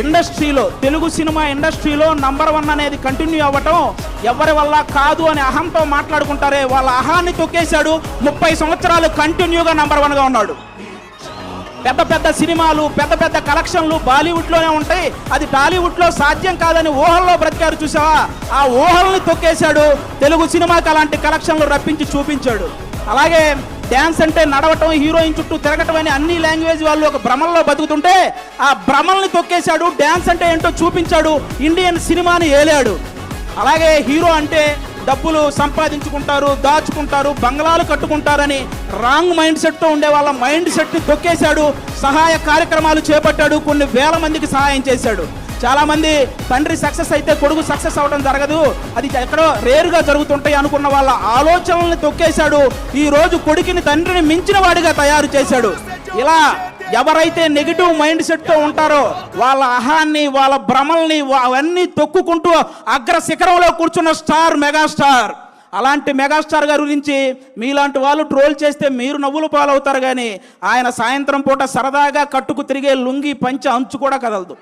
ఇండస్ట్రీలో, తెలుగు సినిమా ఇండస్ట్రీలో నంబర్ 1 అనేది కంటిన్యూ అవ్వటం ఎవరి వల్ల కాదు అని అహంతో మాట్లాడుకుంటారే, వాళ్ళ అహాన్ని తొక్కేశాడు. 30 సంవత్సరాలు కంటిన్యూగా నంబర్ 1గా ఉన్నాడు. పెద్ద పెద్ద సినిమాలు, పెద్ద పెద్ద కలెక్షన్లు బాలీవుడ్లోనే ఉంటాయి, అది టాలీవుడ్లో సాధ్యం కాదని ఊహల్లో బ్రతికారు చూసావా, ఆ ఊహల్ని తొక్కేశాడు. తెలుగు సినిమాకి అలాంటి కలెక్షన్లు రప్పించి చూపించాడు. అలాగే డ్యాన్స్ అంటే నడవటం, హీరోయిన్ చుట్టూ తిరగటం అని అన్ని లాంగ్వేజ్ వాళ్ళు ఒక భ్రమల్లో బతుకుతుంటే ఆ భ్రమల్ని తొక్కేశాడు. డ్యాన్స్ అంటే ఏంటో చూపించాడు, ఇండియన్ సినిమాని ఏలాడు. అలాగే హీరో అంటే డబ్బులు సంపాదించుకుంటారు, దాచుకుంటారు, బంగ్లాలు కట్టుకుంటారని రాంగ్ మైండ్ సెట్తో ఉండే వాళ్ళ మైండ్ సెట్ని తొక్కేశాడు. సహాయ కార్యక్రమాలు చేపట్టాడు, కొన్ని వేల మందికి సహాయం చేశాడు. చాలామంది తండ్రి సక్సెస్ అయితే కొడుకు సక్సెస్ అవ్వడం జరగదు, అది ఎక్కడో రేరుగా జరుగుతుంటాయి అనుకున్న వాళ్ళ ఆలోచనల్ని తొక్కేశాడు. ఈరోజు కొడుకుని తండ్రిని మించిన వాడిగా తయారు చేశాడు. ఇలా ఎవరైతే నెగిటివ్ మైండ్ సెట్తో ఉంటారో వాళ్ళ అహాన్ని, వాళ్ళ భ్రమల్ని అవన్నీ తొక్కుకుంటూ అగ్ర శిఖరంలో కూర్చున్న స్టార్, మెగాస్టార్. అలాంటి మెగాస్టార్ గారి గురించి మీలాంటి వాళ్ళు ట్రోల్ చేస్తే మీరు నవ్వులు పాలవుతారు, కానీ ఆయన సాయంత్రం పూట సరదాగా కట్టుకు తిరిగే లుంగి పంచె అంచు కూడా కదలదు.